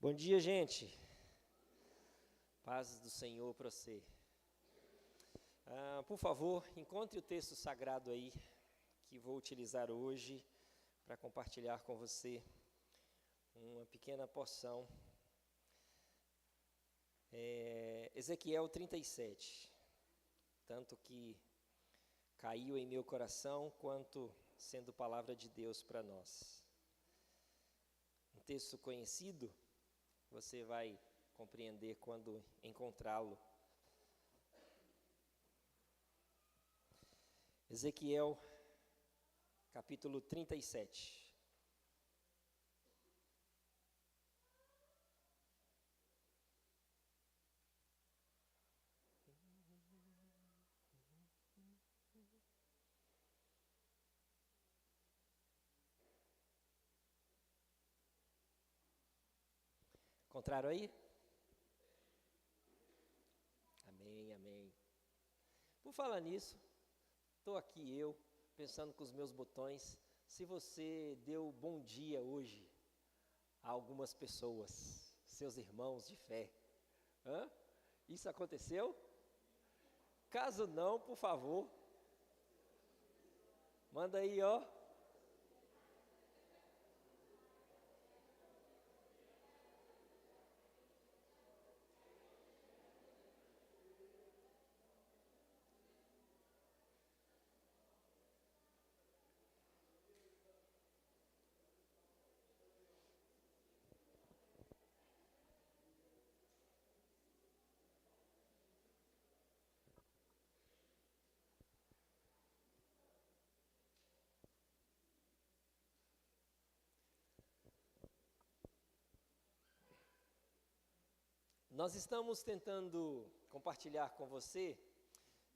Bom dia, gente. Paz do Senhor para você. Por favor, encontre o texto sagrado aí, que vou utilizar hoje para compartilhar com você uma pequena porção. Ezequiel 37, tanto que caiu em meu coração, quanto sendo palavra de Deus para nós. Um texto conhecido, você vai compreender quando encontrá-lo. Ezequiel, capítulo 37. Encontraram aí? Amém, amém. Por falar nisso, estou aqui eu, pensando com os meus botões, se você deu bom dia hoje a algumas pessoas, seus irmãos de fé. Isso aconteceu? Caso não, por favor, manda aí, ó. Nós estamos tentando compartilhar com você,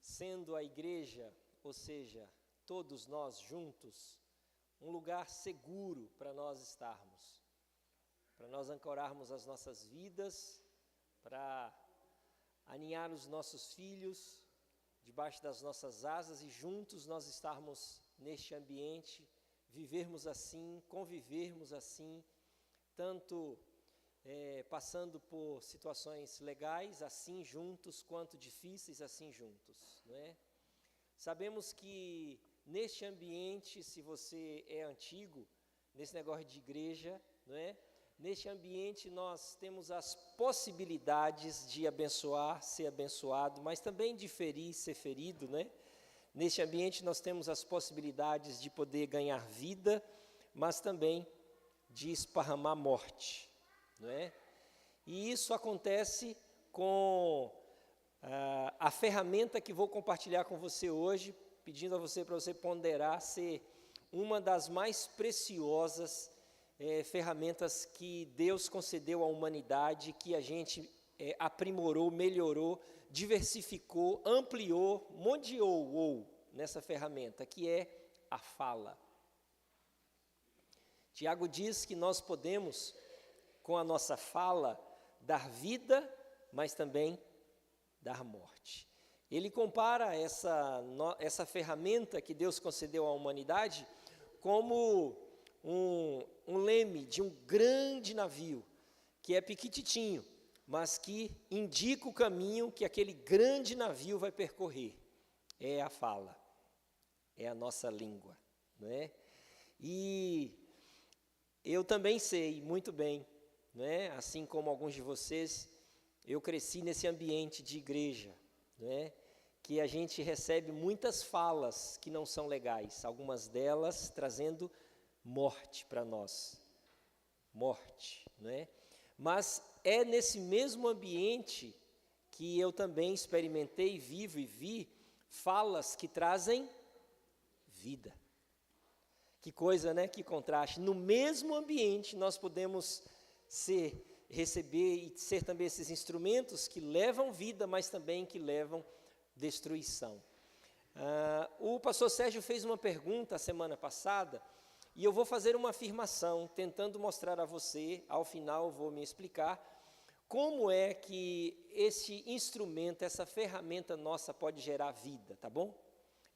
sendo a igreja, ou seja, todos nós juntos, um lugar seguro para nós estarmos, para nós ancorarmos as nossas vidas, para aninhar os nossos filhos debaixo das nossas asas e juntos nós estarmos neste ambiente, vivermos assim, convivermos assim, tanto passando por situações legais assim juntos, quanto difíceis assim juntos, não é? Sabemos que neste ambiente, se você é antigo, nesse negócio de igreja, não é? Neste ambiente nós temos as possibilidades de abençoar, ser abençoado, mas também de ferir, ser ferido, né? Neste ambiente nós temos as possibilidades de poder ganhar vida, mas também de esparramar morte, não é? E isso acontece com a ferramenta que vou compartilhar com você hoje, pedindo a você para você ponderar ser uma das mais preciosas ferramentas que Deus concedeu à humanidade, que a gente aprimorou, melhorou, diversificou, ampliou, modiou nessa ferramenta, que é a fala. Tiago diz que nós podemos, com a nossa fala, dar vida, mas também dar morte. Ele compara essa ferramenta que Deus concedeu à humanidade como um leme de um grande navio, que é pequititinho, mas que indica o caminho que aquele grande navio vai percorrer. É a fala, é a nossa língua, não é? E eu também sei muito bem, não é? Assim como alguns de vocês, eu cresci nesse ambiente de igreja, não é? Que a gente recebe muitas falas que não são legais, algumas delas trazendo morte para nós, morte, não é? Mas é nesse mesmo ambiente que eu também experimentei, vivo e vi falas que trazem vida. Que coisa, né? Que contraste. No mesmo ambiente nós podemos receber e ser também esses instrumentos que levam vida, mas também que levam destruição. O pastor Sérgio fez uma pergunta a semana passada, e eu vou fazer uma afirmação, tentando mostrar a você, ao final eu vou me explicar, como é que esse instrumento, essa ferramenta nossa pode gerar vida, tá bom?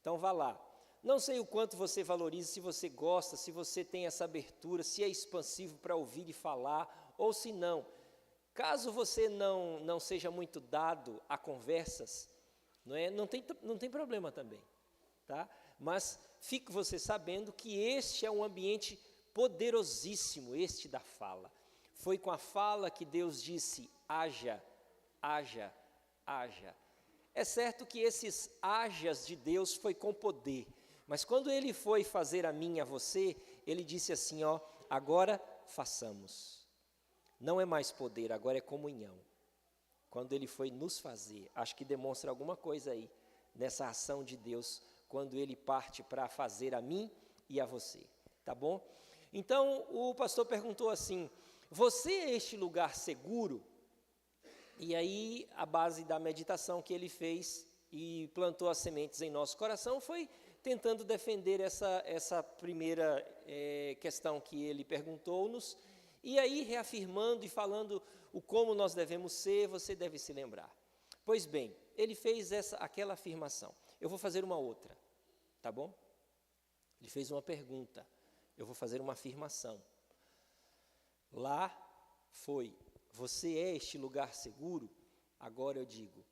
Então vá lá. Não sei o quanto você valoriza, se você gosta, se você tem essa abertura, se é expansivo para ouvir e falar, ou se não. Caso você não seja muito dado a conversas, não tem problema também, tá? Mas fique você sabendo que este é um ambiente poderosíssimo, este da fala. Foi com a fala que Deus disse: haja, haja, haja. É certo que esses hajas de Deus foi com poder, mas quando Ele foi fazer a mim e a você, Ele disse assim, ó, agora façamos. Não é mais poder, agora é comunhão. Quando Ele foi nos fazer, acho que demonstra alguma coisa aí, nessa ação de Deus, quando Ele parte para fazer a mim e a você, tá bom? Então, o pastor perguntou assim, você é este lugar seguro? E aí, a base da meditação que ele fez e plantou as sementes em nosso coração foi tentando defender essa primeira questão que ele perguntou-nos, e aí reafirmando e falando o como nós devemos ser, você deve se lembrar. Pois bem, ele fez aquela afirmação. Eu vou fazer uma outra, tá bom? Ele fez uma pergunta, eu vou fazer uma afirmação. Lá foi, você é este lugar seguro? Agora eu digo,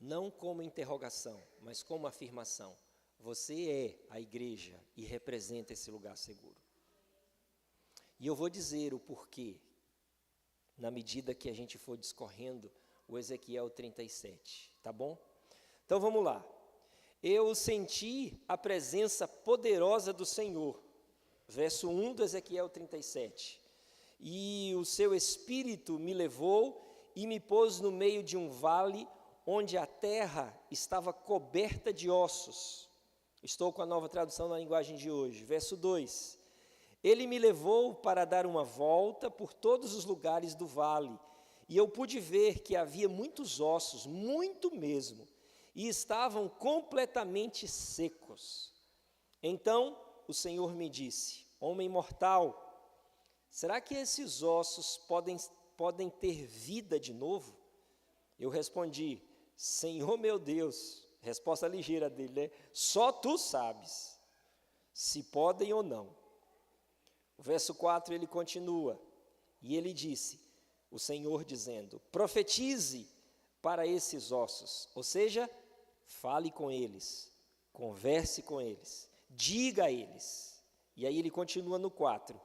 não como interrogação, mas como afirmação. Você é a igreja e representa esse lugar seguro. E eu vou dizer o porquê, na medida que a gente for discorrendo o Ezequiel 37, tá bom? Então vamos lá. Eu senti a presença poderosa do Senhor, verso 1 do Ezequiel 37. E o seu Espírito me levou e me pôs no meio de um vale, onde a terra estava coberta de ossos. Estou com a nova tradução na linguagem de hoje. Verso 2. Ele me levou para dar uma volta por todos os lugares do vale, e eu pude ver que havia muitos ossos, muito mesmo, e estavam completamente secos. Então o Senhor me disse, homem mortal, será que esses ossos podem ter vida de novo? Eu respondi, Senhor meu Deus, resposta ligeira dele, né? Só tu sabes se podem ou não. O verso 4 ele continua, e ele disse, o Senhor dizendo, profetize para esses ossos, ou seja, fale com eles, converse com eles, diga a eles. E aí ele continua no 4,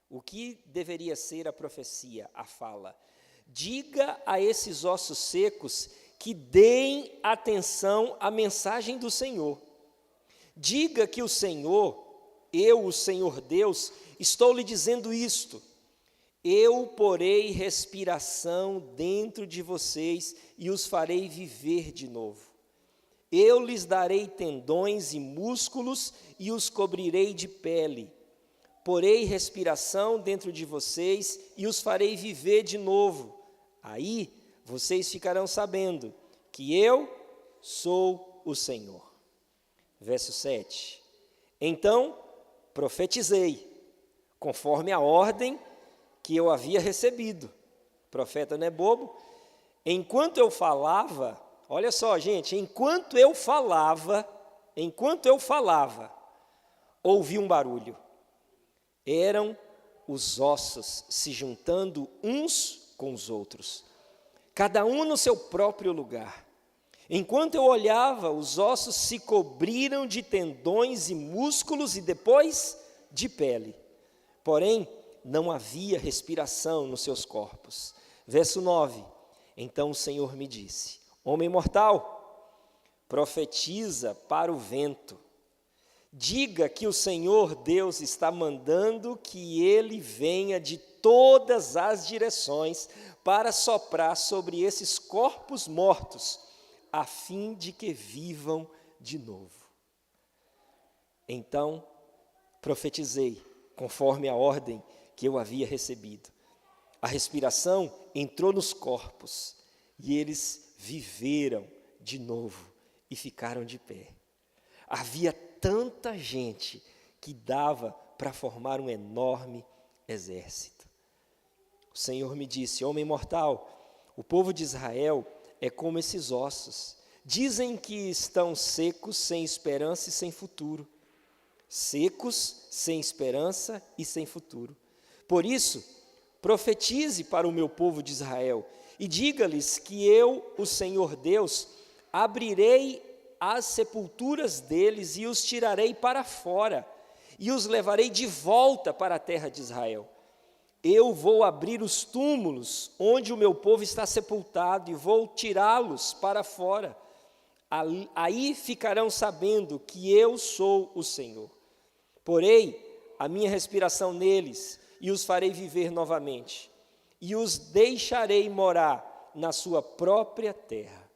o que deveria ser a profecia, a fala? Diga a esses ossos secos que deem atenção à mensagem do Senhor. Diga que o Senhor, eu, o Senhor Deus, estou lhe dizendo isto, eu porei respiração dentro de vocês e os farei viver de novo. Eu lhes darei tendões e músculos e os cobrirei de pele. Porei respiração dentro de vocês e os farei viver de novo. Aí vocês ficarão sabendo que eu sou o Senhor. Verso 7. Então profetizei, conforme a ordem que eu havia recebido. O profeta não é bobo. Enquanto eu falava, olha só, gente, enquanto eu falava, ouvi um barulho. Eram os ossos se juntando uns com os outros, cada um no seu próprio lugar. Enquanto eu olhava, os ossos se cobriram de tendões e músculos e depois de pele. Porém, não havia respiração nos seus corpos. Verso 9. Então o Senhor me disse, homem mortal, profetiza para o vento. Diga que o Senhor Deus está mandando que ele venha de todas as direções para soprar sobre esses corpos mortos, a fim de que vivam de novo. Então, profetizei, conforme a ordem que eu havia recebido. A respiração entrou nos corpos, e eles viveram de novo e ficaram de pé. Havia tanta gente que dava para formar um enorme exército. O Senhor me disse, homem mortal, o povo de Israel é como esses ossos. Dizem que estão secos, sem esperança e sem futuro. Secos, sem esperança e sem futuro. Por isso, profetize para o meu povo de Israel e diga-lhes que eu, o Senhor Deus, abrirei as sepulturas deles e os tirarei para fora e os levarei de volta para a terra de Israel. Eu vou abrir os túmulos onde o meu povo está sepultado e vou tirá-los para fora. Aí ficarão sabendo que eu sou o Senhor. Porei a minha respiração neles e os farei viver novamente, e os deixarei morar na sua própria terra.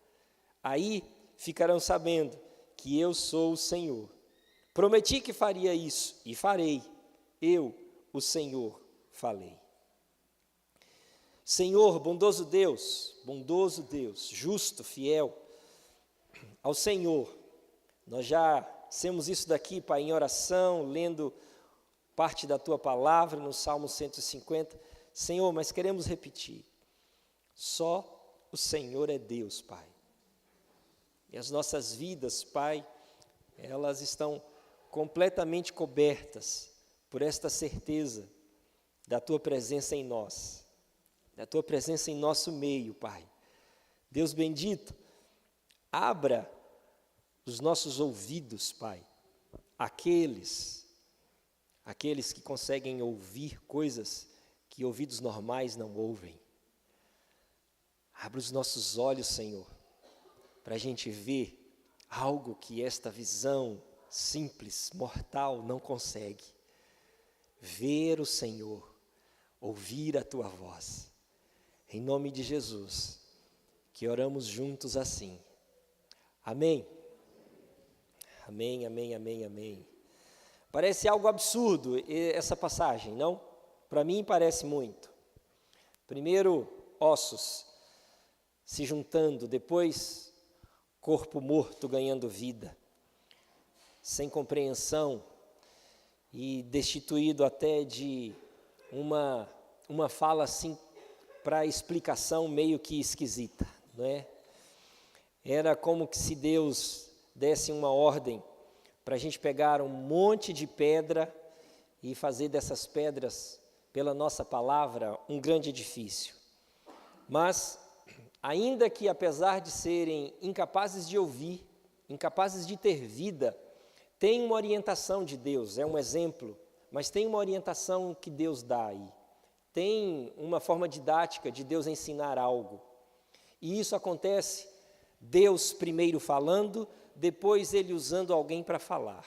Aí ficarão sabendo que eu sou o Senhor. Prometi que faria isso, e farei. Eu, o Senhor, falei. Senhor, bondoso Deus, justo, fiel, ao Senhor, nós já dissemos isso daqui, Pai, em oração, lendo parte da Tua palavra no Salmo 150, Senhor, mas queremos repetir, só o Senhor é Deus, Pai. E as nossas vidas, Pai, elas estão completamente cobertas por esta certeza da Tua presença em nós, da Tua presença em nosso meio, Pai. Deus bendito, abra os nossos ouvidos, Pai, aqueles que conseguem ouvir coisas que ouvidos normais não ouvem. Abra os nossos olhos, Senhor, para a gente ver algo que esta visão simples, mortal, não consegue. Ver o Senhor, ouvir a Tua voz. Em nome de Jesus, que oramos juntos assim. Amém. Amém, amém, amém, amém. Parece algo absurdo essa passagem, não? Para mim parece muito. Primeiro, ossos se juntando, depois, corpo morto ganhando vida, sem compreensão e destituído até de uma fala assim para explicação meio que esquisita, não é? Era como que se Deus desse uma ordem para a gente pegar um monte de pedra e fazer dessas pedras, pela nossa palavra, um grande edifício. Mas, ainda que apesar de serem incapazes de ouvir, incapazes de ter vida, tem uma orientação de Deus, é um exemplo, mas tem uma orientação que Deus dá aí. Tem uma forma didática de Deus ensinar algo. E isso acontece, Deus primeiro falando, depois Ele usando alguém para falar.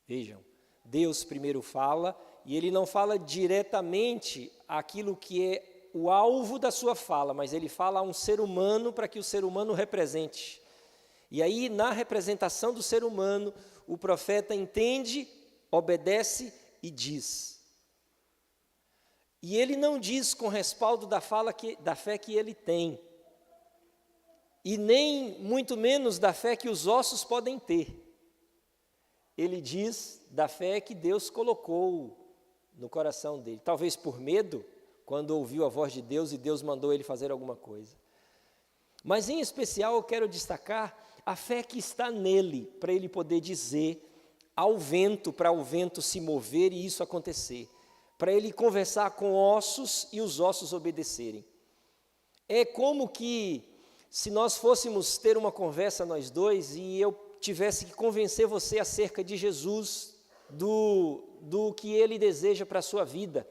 Vejam, Deus primeiro fala, e Ele não fala diretamente aquilo que é o alvo da sua fala, mas Ele fala a um ser humano para que o ser humano represente. E aí, na representação do ser humano, o profeta entende, obedece e diz. E ele não diz com respaldo da fé que ele tem, e nem muito menos da fé que os ossos podem ter. Ele diz da fé que Deus colocou no coração dele, talvez por medo, quando ouviu a voz de Deus e Deus mandou ele fazer alguma coisa. Mas em especial eu quero destacar a fé que está nele, para ele poder dizer ao vento, para o vento se mover e isso acontecer, para ele conversar com ossos e os ossos obedecerem. É como que se nós fôssemos ter uma conversa nós dois e eu tivesse que convencer você acerca de Jesus, do que Ele deseja para a sua vida.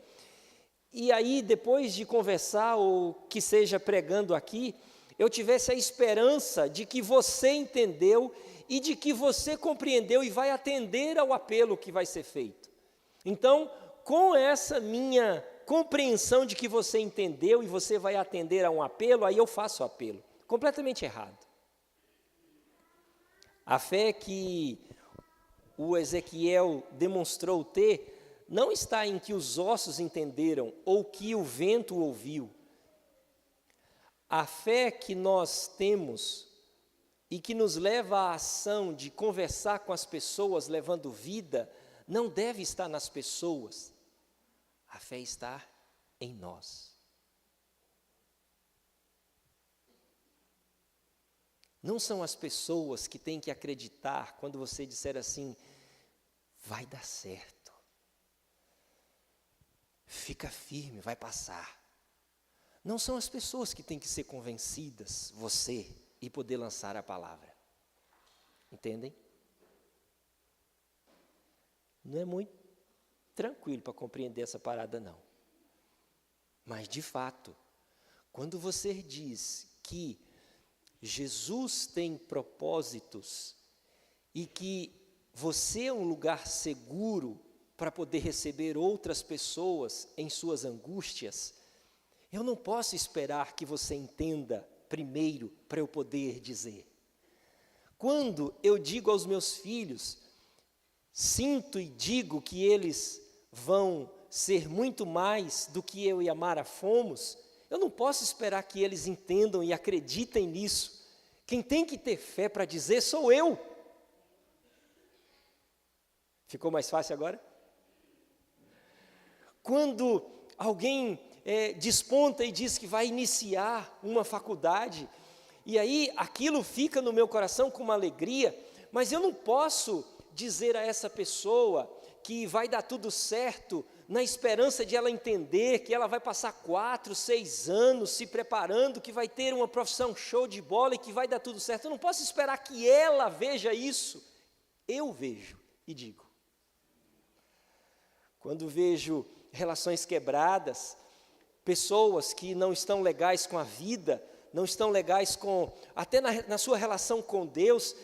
E aí, depois de conversar, ou que seja pregando aqui, eu tivesse a esperança de que você entendeu e de que você compreendeu e vai atender ao apelo que vai ser feito. Então, com essa minha compreensão de que você entendeu e você vai atender a um apelo, aí eu faço o apelo. Completamente errado. A fé que o Ezequiel demonstrou ter não está em que os ossos entenderam ou que o vento ouviu. A fé que nós temos e que nos leva à ação de conversar com as pessoas levando vida, não deve estar nas pessoas. A fé está em nós. Não são as pessoas que têm que acreditar quando você disser assim, vai dar certo. fica firme, vai passar. Não são as pessoas que têm que ser convencidas, você, e poder lançar a palavra. Entendem? Não é muito tranquilo para compreender essa parada, não. Mas, de fato, quando você diz que Jesus tem propósitos e que você é um lugar seguro para poder receber outras pessoas em suas angústias, eu não posso esperar que você entenda primeiro para eu poder dizer. Quando eu digo aos meus filhos, sinto e digo que eles vão ser muito mais do que eu e a Mara fomos, eu não posso esperar que eles entendam e acreditem nisso. Quem tem que ter fé para dizer sou eu. Ficou mais fácil agora? Quando alguém desponta e diz que vai iniciar uma faculdade, e aí aquilo fica no meu coração com uma alegria, mas eu não posso dizer a essa pessoa que vai dar tudo certo, na esperança de ela entender que ela vai passar 4, 6 anos se preparando, que vai ter uma profissão show de bola e que vai dar tudo certo. Eu não posso esperar que ela veja isso. Eu vejo e digo. Quando vejo relações quebradas, pessoas que não estão legais com a vida, não estão legais até na sua relação com Deus,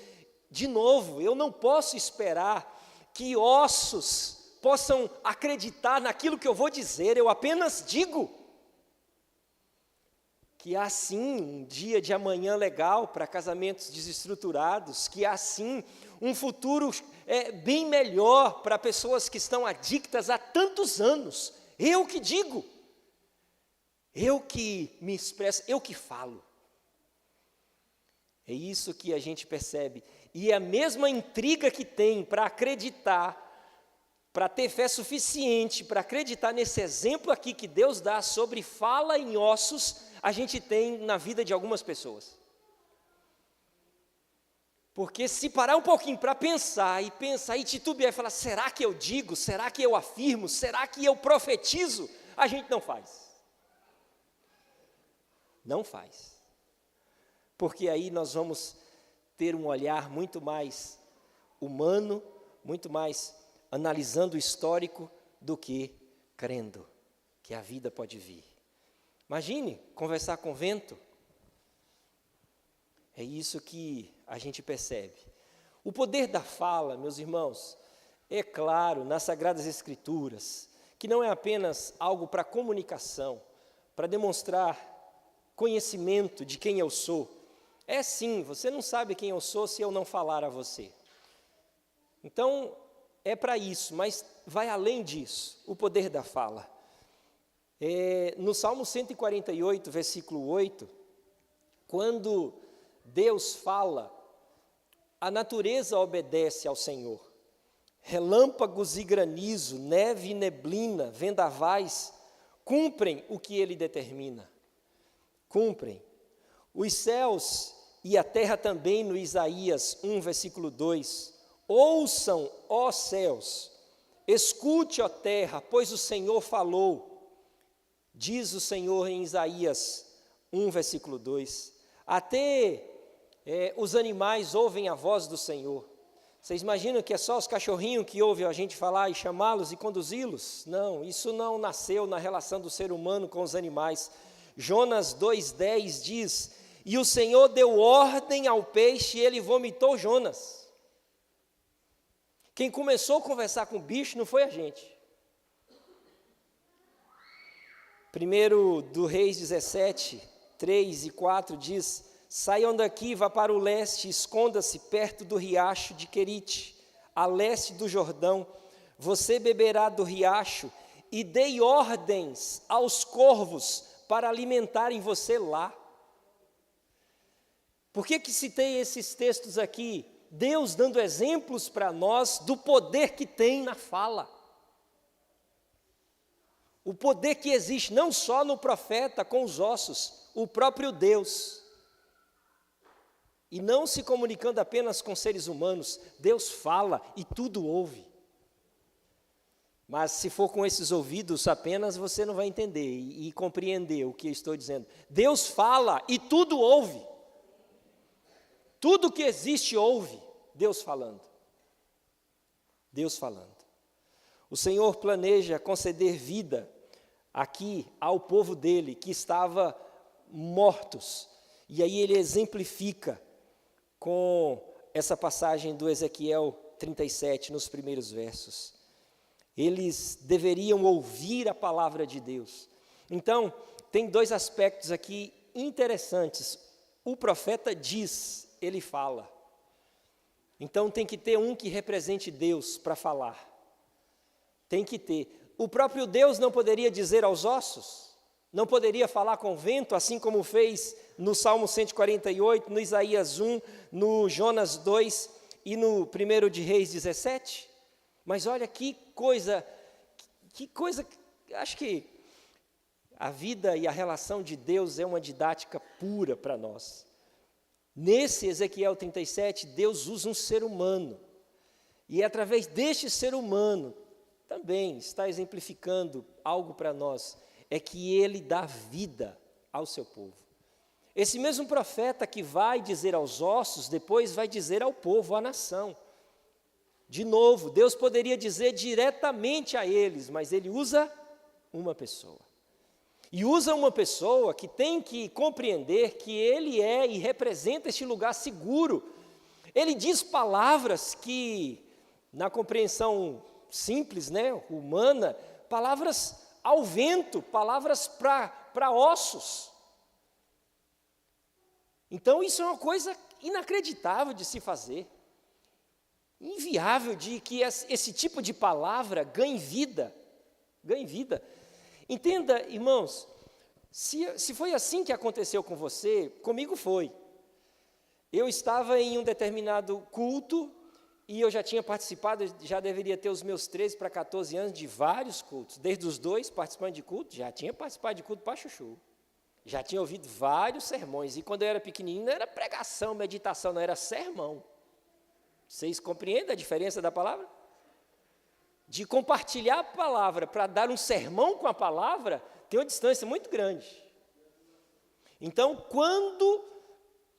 de novo, eu não posso esperar que ossos possam acreditar naquilo que eu vou dizer, eu apenas digo que há sim um dia de amanhã legal para casamentos desestruturados, que há sim um futuro bem melhor para pessoas que estão adictas há tantos anos. Eu que digo, eu que me expresso, eu que falo. É isso que a gente percebe. E é a mesma intriga que tem para acreditar, para ter fé suficiente, para acreditar nesse exemplo aqui que Deus dá sobre fala em ossos, a gente tem na vida de algumas pessoas. Porque se parar um pouquinho para pensar e titubear e falar, será que eu digo, será que eu afirmo, será que eu profetizo? A gente não faz. Não faz. Porque aí nós vamos ter um olhar muito mais humano, muito mais analisando o histórico do que crendo que a vida pode vir. Imagine conversar com o vento. É isso que a gente percebe. O poder da fala, meus irmãos, é claro nas Sagradas Escrituras, que não é apenas algo para comunicação, para demonstrar conhecimento de quem eu sou. É sim, você não sabe quem eu sou se eu não falar a você. Então, é para isso, mas vai além disso, o poder da fala. No Salmo 148, versículo 8, quando Deus fala, a natureza obedece ao Senhor. Relâmpagos e granizo, neve e neblina, vendavais, cumprem o que Ele determina. Cumprem. Os céus e a terra também, no Isaías 1, versículo 2, ouçam, ó céus, escute, ó terra, pois o Senhor falou, diz o Senhor em Isaías 1, versículo 2. Até os animais ouvem a voz do Senhor. Vocês imaginam que é só os cachorrinhos que ouvem a gente falar e chamá-los e conduzi-los? Não, isso não nasceu na relação do ser humano com os animais. Jonas 2,10 diz, e o Senhor deu ordem ao peixe e ele vomitou Jonas. Quem começou a conversar com o bicho não foi a gente. 1 do Reis 17, 3 e 4 diz, saiam daqui, vá para o leste, esconda-se perto do riacho de Querite, a leste do Jordão, você beberá do riacho, e dei ordens aos corvos para alimentarem você lá. Por que citei esses textos aqui? Deus dando exemplos para nós do poder que tem na fala. O poder que existe não só no profeta com os ossos, o próprio Deus. E não se comunicando apenas com seres humanos, Deus fala e tudo ouve. Mas se for com esses ouvidos apenas, você não vai entender e compreender o que eu estou dizendo. Deus fala e tudo ouve. Tudo que existe ouve Deus falando. Deus falando. O Senhor planeja conceder vida aqui ao povo dele, que estava mortos. E aí ele exemplifica com essa passagem do Ezequiel 37, nos primeiros versos. Eles deveriam ouvir a palavra de Deus. Então, tem dois aspectos aqui interessantes. O profeta diz, ele fala. Então, tem que ter um que represente Deus para falar. Tem que ter. O próprio Deus não poderia dizer aos ossos? Não poderia falar com o vento, assim como fez no Salmo 148, no Isaías 1, no Jonas 2 e no 1 de Reis 17? Mas olha que coisa, acho que a vida e a relação de Deus é uma didática pura para nós. Nesse Ezequiel 37, Deus usa um ser humano, e é através deste ser humano, também está exemplificando algo para nós, é que ele dá vida ao seu povo. Esse mesmo profeta que vai dizer aos ossos, depois vai dizer ao povo, à nação. De novo, Deus poderia dizer diretamente a eles, mas ele usa uma pessoa. E usa uma pessoa que tem que compreender que ele é e representa este lugar seguro. Ele diz palavras que, na compreensão simples, humana, palavras ao vento, palavras para ossos. Então isso é uma coisa inacreditável de se fazer. Inviável de que esse tipo de palavra ganhe vida. Ganhe vida. Entenda, irmãos, se foi assim que aconteceu com você, comigo foi. Eu estava em um determinado culto e eu já tinha participado, já deveria ter os meus 13 para 14 anos de vários cultos, desde os 2 participando de culto, já tinha participado de culto para chuchu. Já tinha ouvido vários sermões, e quando eu era pequenininho não era pregação, meditação, não era sermão. Vocês compreendem a diferença da palavra? De compartilhar a palavra para dar um sermão com a palavra, tem uma distância muito grande. Então, quando,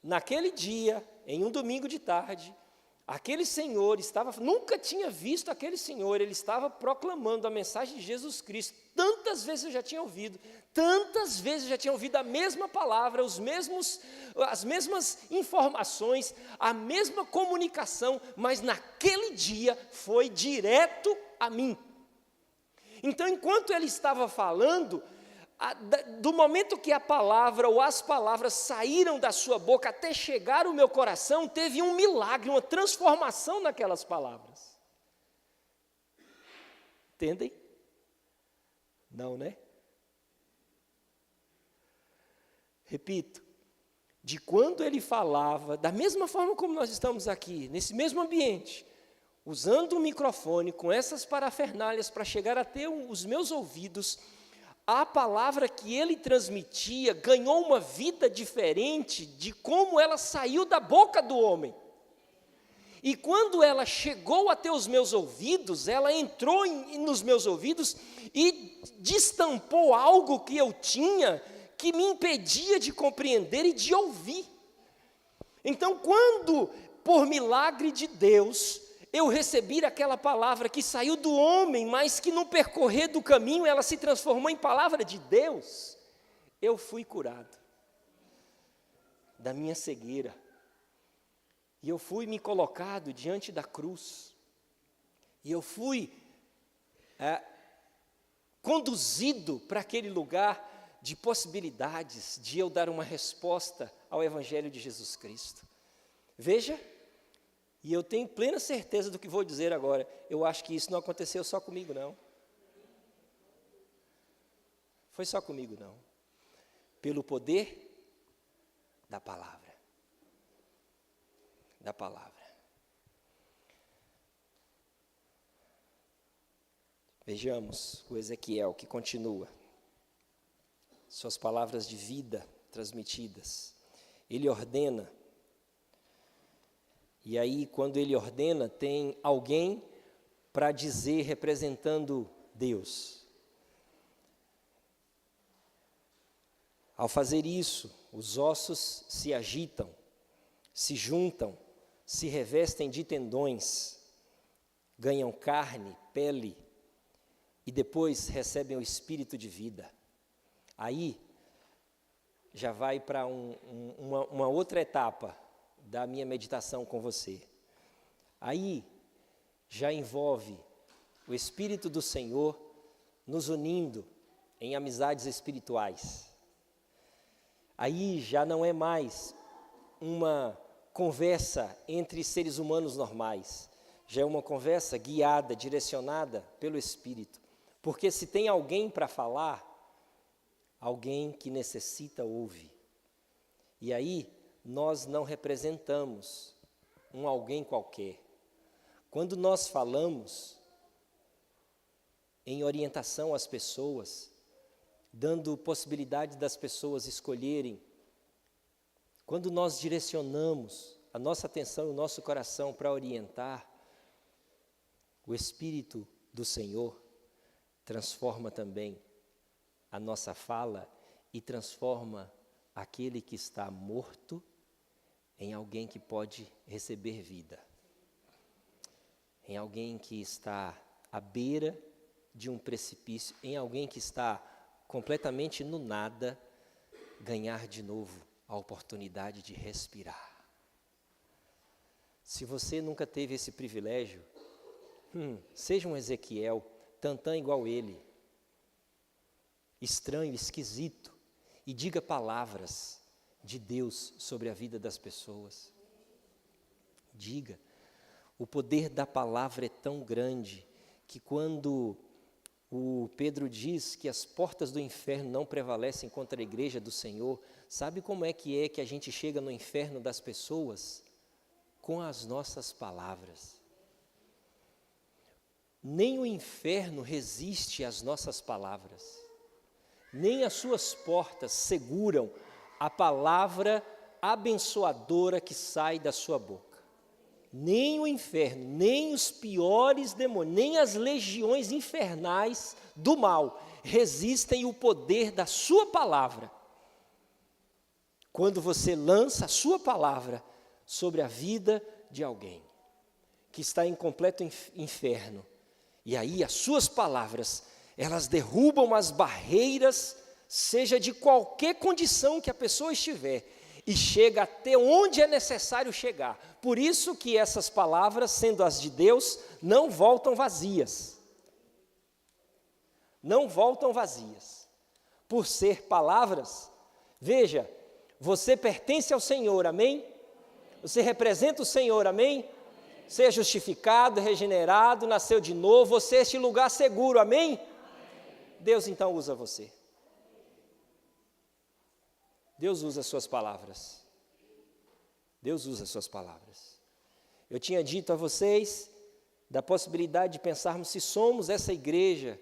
naquele dia, em um domingo de tarde, aquele senhor nunca tinha visto aquele senhor, ele estava proclamando a mensagem de Jesus Cristo. Tantas vezes eu já tinha ouvido, tantas vezes eu já tinha ouvido a mesma palavra, as mesmas informações, a mesma comunicação, mas naquele dia foi direto a mim. Então, enquanto ele estava falando, do momento que a palavra ou as palavras saíram da sua boca até chegar ao meu coração, teve um milagre, uma transformação naquelas palavras. Entendem? Não, né? Repito, de quando ele falava, da mesma forma como nós estamos aqui, nesse mesmo ambiente, usando o microfone com essas parafernálias para chegar até os meus ouvidos, a palavra que ele transmitia ganhou uma vida diferente de como ela saiu da boca do homem. E quando ela chegou até os meus ouvidos, ela entrou nos meus ouvidos e destampou algo que eu tinha que me impedia de compreender e de ouvir. Então, quando, por milagre de Deus, eu recebi aquela palavra que saiu do homem, mas que no percorrer do caminho ela se transformou em palavra de Deus, eu fui curado da minha cegueira. E eu fui me colocado diante da cruz. E eu fui conduzido para aquele lugar de possibilidades, de eu dar uma resposta ao Evangelho de Jesus Cristo. Veja, e eu tenho plena certeza do que vou dizer agora, eu acho que isso não aconteceu só comigo, não. Foi só comigo, não. Pelo poder da palavra. Da palavra. Vejamos o Ezequiel que continua. Suas palavras de vida transmitidas. Ele ordena. E aí, quando ele ordena, tem alguém para dizer, representando Deus. Ao fazer isso, os ossos se agitam, se juntam, se revestem de tendões, ganham carne, pele, e depois recebem o espírito de vida. Aí, já vai para uma outra etapa da minha meditação com você. Aí, já envolve o Espírito do Senhor nos unindo em amizades espirituais. Aí já não é mais uma conversa entre seres humanos normais, já é uma conversa guiada, direcionada pelo Espírito. Porque se tem alguém para falar, alguém que necessita ouve. E aí nós não representamos um alguém qualquer. Quando nós falamos em orientação às pessoas, dando possibilidade das pessoas escolherem, quando nós direcionamos a nossa atenção e o nosso coração para orientar, o Espírito do Senhor transforma também a nossa fala e transforma aquele que está morto em alguém que pode receber vida, em alguém que está à beira de um precipício, em alguém que está completamente no nada, ganhar de novo a oportunidade de respirar. Se você nunca teve esse privilégio, seja um Ezequiel, tantã igual ele, estranho, esquisito, e diga palavras de Deus sobre a vida das pessoas. Diga. O poder da palavra é tão grande que quando o Pedro diz que as portas do inferno não prevalecem contra a igreja do Senhor, sabe como é que a gente chega no inferno das pessoas? Com as nossas palavras. Nem o inferno resiste às nossas palavras, nem as suas portas seguram a palavra abençoadora que sai da sua boca. Nem o inferno, nem os piores demônios, nem as legiões infernais do mal resistem o poder da sua palavra. Quando você lança a sua palavra sobre a vida de alguém que está em completo inferno, e aí as suas palavras, elas derrubam as barreiras, seja de qualquer condição que a pessoa estiver, e chega até onde é necessário chegar. Por isso que essas palavras, sendo as de Deus, não voltam vazias. Não voltam vazias. Por ser palavras, veja, você pertence ao Senhor, amém? Você representa o Senhor, amém? Você é justificado, regenerado, nasceu de novo, você é este lugar seguro, amém? Deus então usa você. Deus usa as suas palavras. Deus usa as suas palavras. Eu tinha dito a vocês da possibilidade de pensarmos se somos essa igreja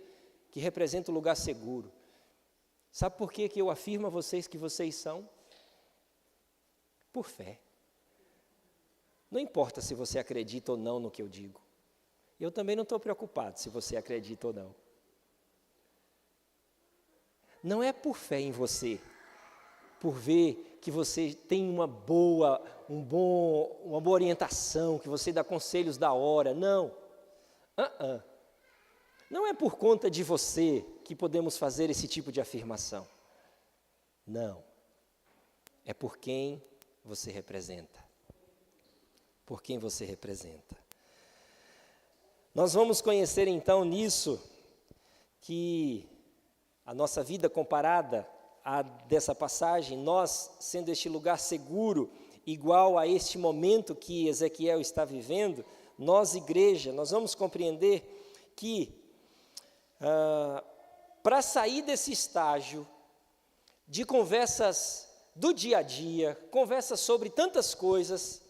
que representa o lugar seguro. Sabe por que eu afirmo a vocês que vocês são? Por fé. Não importa se você acredita ou não no que eu digo. Eu também não estou preocupado se você acredita ou não. Não é por fé em você, por ver que você tem uma boa orientação, que você dá conselhos da hora, não. Não é por conta de você que podemos fazer esse tipo de afirmação. Não. É por quem você representa. Por quem você representa. Nós vamos conhecer então nisso que a nossa vida comparada a dessa passagem, nós sendo este lugar seguro, igual a este momento que Ezequiel está vivendo, nós igreja, nós vamos compreender que para sair desse estágio de conversas do dia a dia, conversas sobre tantas coisas,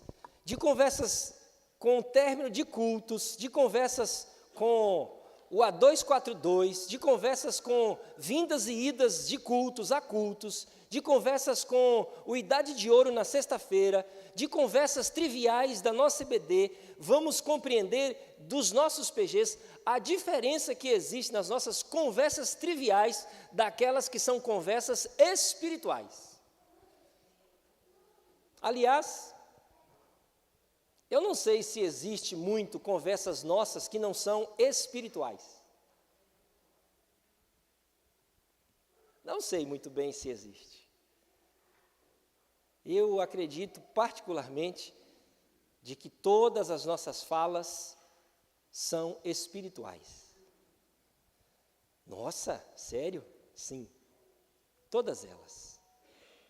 de conversas com o término de cultos, de conversas com o A242, de conversas com vindas e idas de cultos a cultos, de conversas com o Idade de Ouro na sexta-feira, de conversas triviais da nossa IBD, vamos compreender dos nossos PGs a diferença que existe nas nossas conversas triviais daquelas que são conversas espirituais. Aliás, eu não sei se existe muito conversas nossas que não são espirituais. Não sei muito bem se existe. Eu acredito particularmente de que todas as nossas falas são espirituais. Nossa, sério? Sim. Todas elas.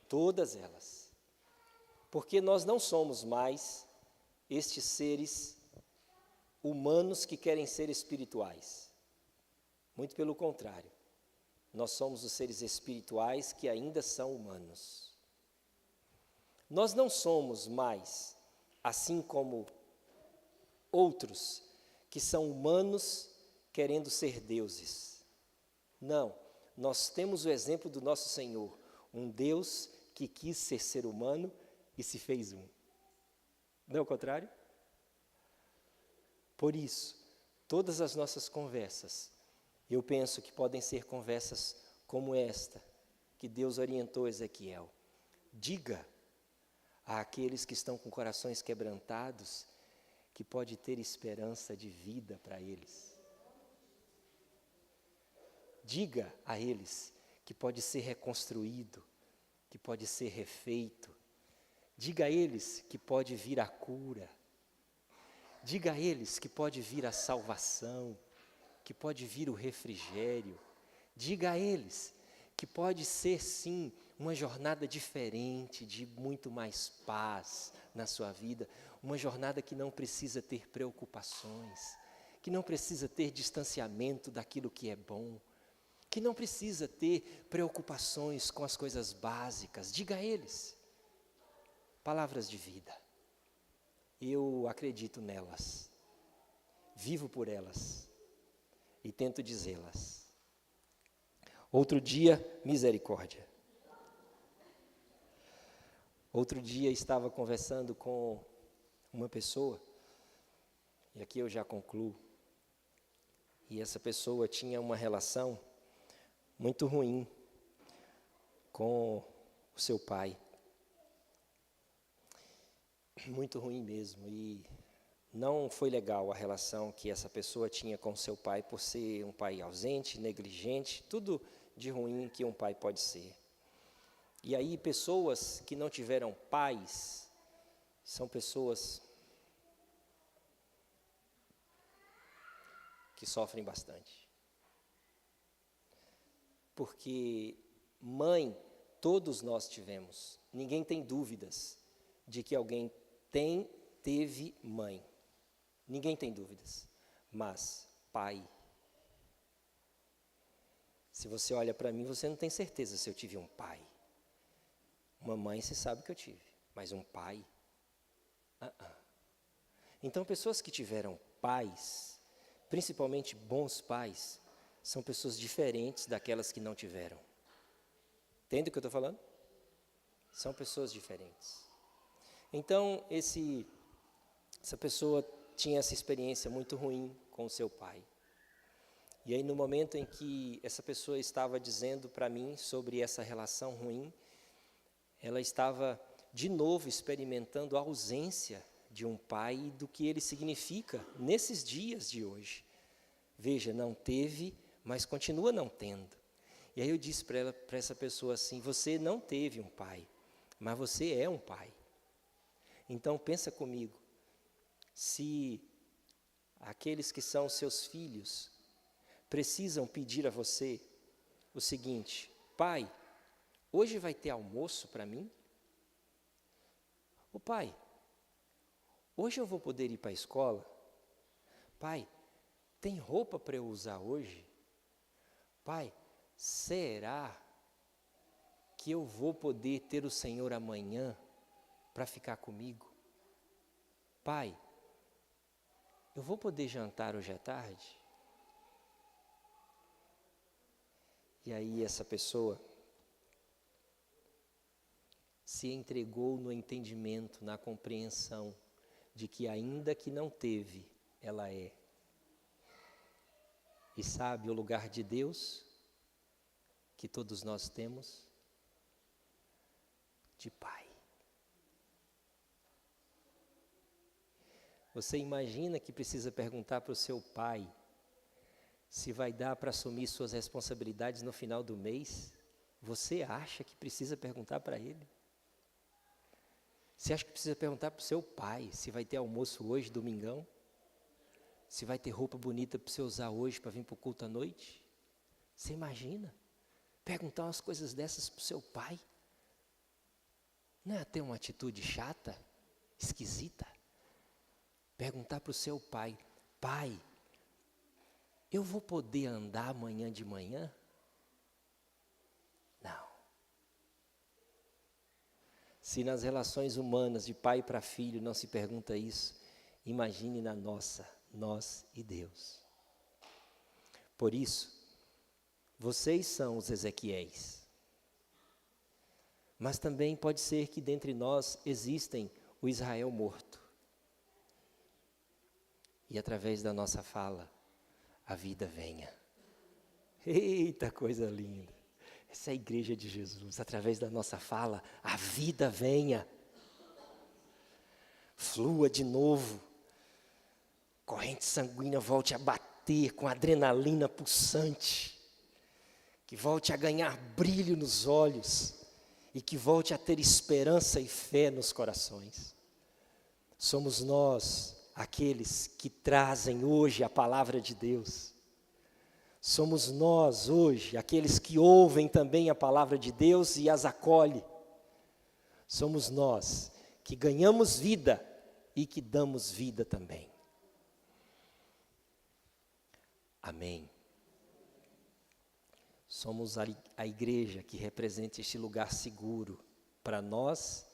Todas elas. Porque nós não somos mais estes seres humanos que querem ser espirituais. Muito pelo contrário. Nós somos os seres espirituais que ainda são humanos. Nós não somos mais, assim como outros que são humanos querendo ser deuses. Não, nós temos o exemplo do nosso Senhor, um Deus que quis ser humano e se fez um. Não é o contrário? Por isso, todas as nossas conversas, eu penso que podem ser conversas como esta, que Deus orientou Ezequiel. Diga àqueles que estão com corações quebrantados que pode ter esperança de vida para eles. Diga a eles que pode ser reconstruído, que pode ser refeito. Diga a eles que pode vir a cura. Diga a eles que pode vir a salvação, que pode vir o refrigério. Diga a eles que pode ser, sim, uma jornada diferente, de muito mais paz na sua vida, uma jornada que não precisa ter preocupações, que não precisa ter distanciamento daquilo que é bom, que não precisa ter preocupações com as coisas básicas. Diga a eles. Palavras de vida. Eu acredito nelas, vivo por elas e tento dizê-las. Outro dia, misericórdia. Outro dia estava conversando com uma pessoa, e aqui eu já concluo, e essa pessoa tinha uma relação muito ruim com o seu pai. Muito ruim mesmo, e não foi legal a relação que essa pessoa tinha com seu pai, por ser um pai ausente, negligente, tudo de ruim que um pai pode ser. E aí pessoas que não tiveram pais, são pessoas que sofrem bastante. Porque mãe, todos nós tivemos, ninguém tem dúvidas de que alguém teve mãe. Ninguém tem dúvidas. Mas pai, se você olha para mim, você não tem certeza se eu tive um pai. Uma mãe, você sabe que eu tive, mas um pai? Então, pessoas que tiveram pais, principalmente bons pais, são pessoas diferentes daquelas que não tiveram. Entende o que eu estou falando? São pessoas diferentes. Então, essa pessoa tinha essa experiência muito ruim com o seu pai. E aí, no momento em que essa pessoa estava dizendo para mim sobre essa relação ruim, ela estava, de novo, experimentando a ausência de um pai e do que ele significa nesses dias de hoje. Veja, não teve, mas continua não tendo. E aí eu disse para essa pessoa assim, você não teve um pai, mas você é um pai. Então pensa comigo, se aqueles que são seus filhos precisam pedir a você o seguinte, pai, hoje vai ter almoço para mim? Ô pai, hoje eu vou poder ir para a escola? Pai, tem roupa para eu usar hoje? Pai, será que eu vou poder ter o Senhor amanhã para ficar comigo? Pai, eu vou poder jantar hoje à tarde? E aí essa pessoa se entregou no entendimento, na compreensão de que ainda que não teve, ela é. E sabe o lugar de Deus que todos nós temos? De pai. Você imagina que precisa perguntar para o seu pai se vai dar para assumir suas responsabilidades no final do mês? Você acha que precisa perguntar para ele? Você acha que precisa perguntar para o seu pai se vai ter almoço hoje, domingão? Se vai ter roupa bonita para você usar hoje para vir para o culto à noite? Você imagina? Perguntar umas coisas dessas para o seu pai? Não é até uma atitude chata, esquisita? Perguntar para o seu pai: pai, eu vou poder andar amanhã de manhã? Não. Se nas relações humanas de pai para filho não se pergunta isso, imagine na nossa, nós e Deus. Por isso, vocês são os Ezequiéis. Mas também pode ser que dentre nós existem o Israel morto. E através da nossa fala, a vida venha. Eita, coisa linda. Essa é a igreja de Jesus. Através da nossa fala, a vida venha. Flua de novo. Corrente sanguínea volte a bater com adrenalina pulsante. Que volte a ganhar brilho nos olhos. E que volte a ter esperança e fé nos corações. Somos nós aqueles que trazem hoje a palavra de Deus. Somos nós hoje aqueles que ouvem também a palavra de Deus e as acolhe. Somos nós que ganhamos vida e que damos vida também. Amém. Somos a igreja que representa este lugar seguro para nós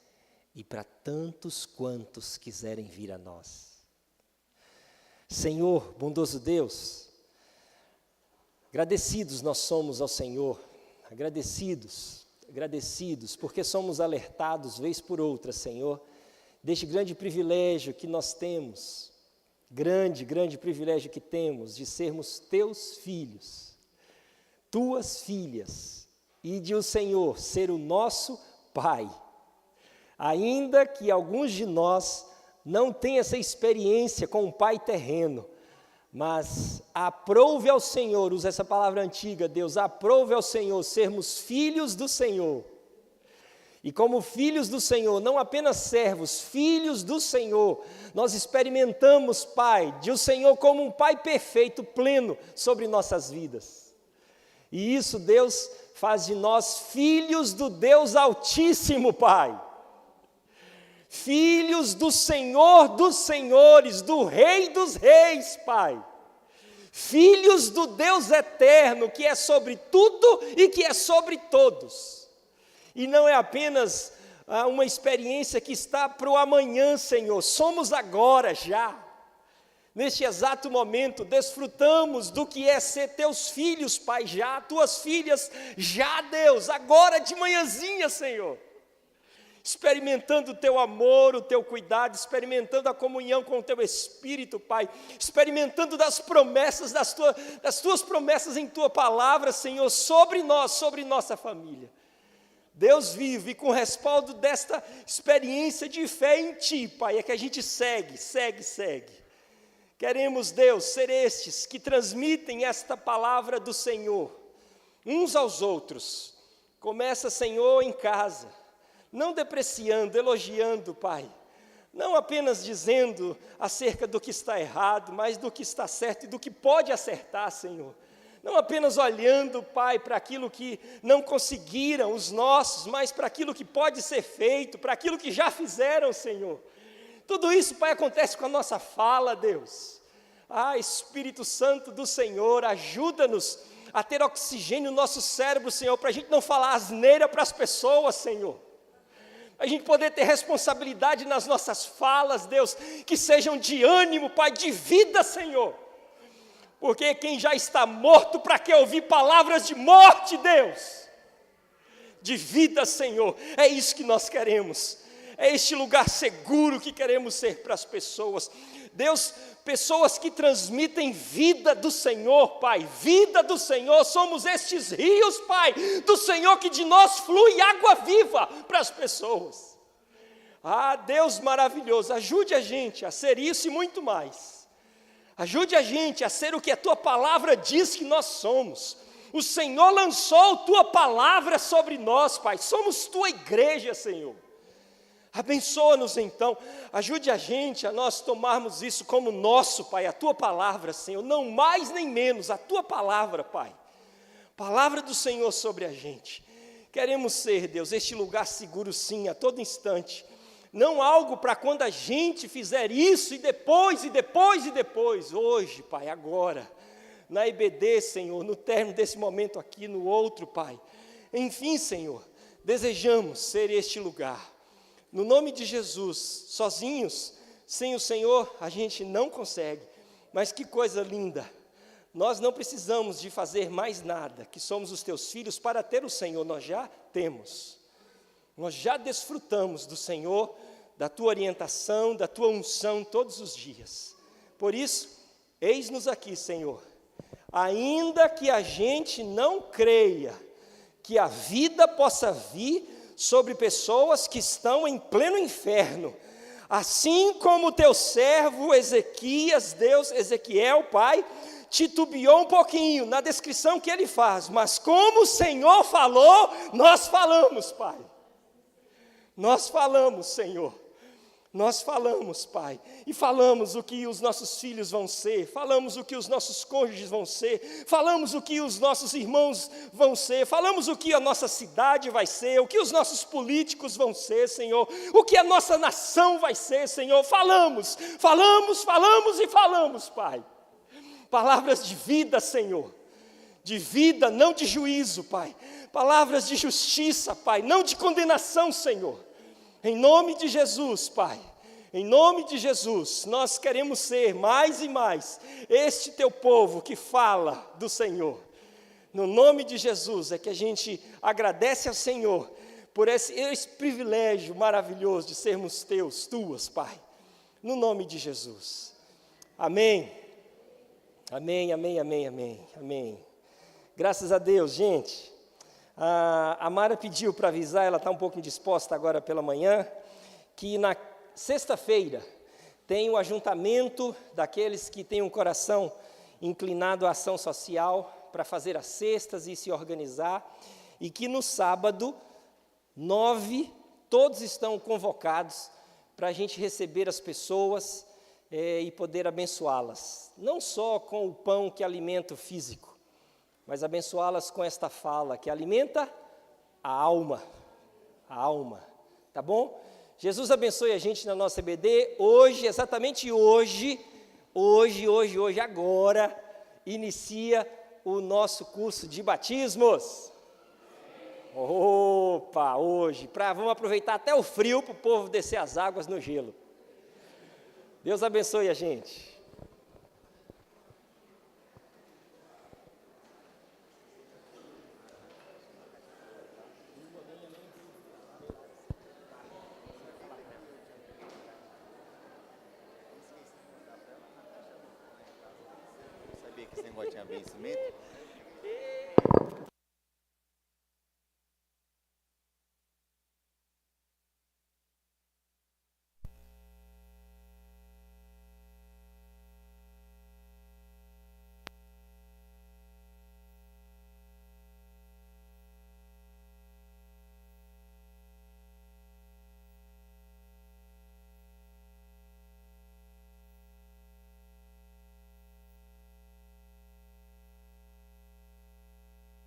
e para tantos quantos quiserem vir a nós. Senhor, bondoso Deus, agradecidos nós somos ao Senhor, agradecidos, porque somos alertados vez por outra, Senhor, deste grande privilégio que nós temos, grande privilégio que temos de sermos teus filhos, tuas filhas, e de o Senhor ser o nosso Pai. Ainda que alguns de nós não tenham essa experiência com um pai terreno, mas aprove ao Senhor, usa essa palavra antiga, Deus, aprove ao Senhor sermos filhos do Senhor. E como filhos do Senhor, não apenas servos, filhos do Senhor, nós experimentamos, Pai, de o Senhor como um Pai perfeito, pleno sobre nossas vidas. E isso, Deus, faz de nós filhos do Deus Altíssimo, Pai. Filhos do Senhor dos Senhores, do Rei dos Reis, Pai. Filhos do Deus eterno, que é sobre tudo e que é sobre todos. E não é apenas uma experiência que está para o amanhã, Senhor. Somos agora já. Neste exato momento, desfrutamos do que é ser teus filhos, Pai, já. Tuas filhas, já, Deus, agora de manhãzinha, Senhor. Experimentando o teu amor, o teu cuidado, experimentando a comunhão com o teu Espírito, Pai, experimentando das promessas, das tuas promessas em tua palavra, Senhor, sobre nós, sobre nossa família. Deus vive, e com respaldo desta experiência de fé em Ti, Pai, é que a gente segue. Queremos, Deus, ser estes que transmitem esta palavra do Senhor, uns aos outros. Começa, Senhor, em casa. Não depreciando, elogiando, Pai. Não apenas dizendo acerca do que está errado, mas do que está certo e do que pode acertar, Senhor. Não apenas olhando, Pai, para aquilo que não conseguiram os nossos, mas para aquilo que pode ser feito, para aquilo que já fizeram, Senhor. Tudo isso, Pai, acontece com a nossa fala, Deus. Espírito Santo do Senhor, ajuda-nos a ter oxigênio no nosso cérebro, Senhor, para a gente não falar asneira para as pessoas, Senhor. A gente poder ter responsabilidade nas nossas falas, Deus, que sejam de ânimo, Pai, de vida, Senhor. Porque quem já está morto, para que ouvir palavras de morte, Deus? De vida, Senhor, é isso que nós queremos. É este lugar seguro que queremos ser para as pessoas. Deus, pessoas que transmitem vida do Senhor, Pai, vida do Senhor, somos estes rios, Pai, do Senhor, que de nós flui água viva para as pessoas. Ah, Deus maravilhoso, ajude a gente a ser isso e muito mais. Ajude a gente a ser o que a Tua palavra diz que nós somos. O Senhor lançou Tua palavra sobre nós, Pai, somos Tua igreja, Senhor. Abençoa-nos então, ajude a gente a nós tomarmos isso como nosso, Pai, a Tua palavra, Senhor, não mais nem menos, a Tua palavra, Pai, palavra do Senhor sobre a gente. Queremos ser, Deus, este lugar seguro sim, a todo instante, não algo para quando a gente fizer isso e depois, hoje, Pai, agora, na IBD, Senhor, no término desse momento aqui, no outro, Pai, enfim, Senhor, desejamos ser este lugar. No nome de Jesus, sozinhos, sem o Senhor, a gente não consegue, mas que coisa linda, nós não precisamos de fazer mais nada, que somos os Teus filhos, para ter o Senhor, nós já temos, nós já desfrutamos do Senhor, da Tua orientação, da Tua unção todos os dias, por isso, eis-nos aqui, Senhor, ainda que a gente não creia, que a vida possa vir sobre pessoas que estão em pleno inferno, assim como o Teu servo Ezequiel, Pai, titubeou um pouquinho na descrição que ele faz, mas como o Senhor falou, nós falamos, Pai, nós falamos, Senhor, nós falamos, Pai, e falamos o que os nossos filhos vão ser, falamos o que os nossos cônjuges vão ser, falamos o que os nossos irmãos vão ser, falamos o que a nossa cidade vai ser, o que os nossos políticos vão ser, Senhor, o que a nossa nação vai ser, Senhor, falamos, Pai, palavras de vida, Senhor, de vida, não de juízo, Pai, palavras de justiça, Pai, não de condenação, Senhor, em nome de Jesus, Pai, em nome de Jesus, nós queremos ser mais e mais este Teu povo que fala do Senhor. No nome de Jesus é que a gente agradece ao Senhor por esse privilégio maravilhoso de sermos Tuas, Pai. No nome de Jesus. Amém. Amém, amém, amém, amém, amém. Graças a Deus, gente. A Mara pediu para avisar, ela está um pouco indisposta agora pela manhã, que na sexta-feira tem o ajuntamento daqueles que têm um coração inclinado à ação social para fazer as cestas e se organizar, e que no sábado, 9, todos estão convocados para a gente receber as pessoas e poder abençoá-las, não só com o pão que alimenta o físico, mas abençoá-las com esta fala, que alimenta a alma, tá bom? Jesus abençoe a gente na nossa EBD, hoje, exatamente hoje, agora, inicia o nosso curso de batismos. Opa, hoje, vamos aproveitar até o frio para o povo descer as águas no gelo. Deus abençoe a gente. Sabia que esse negócio tinha vencimento?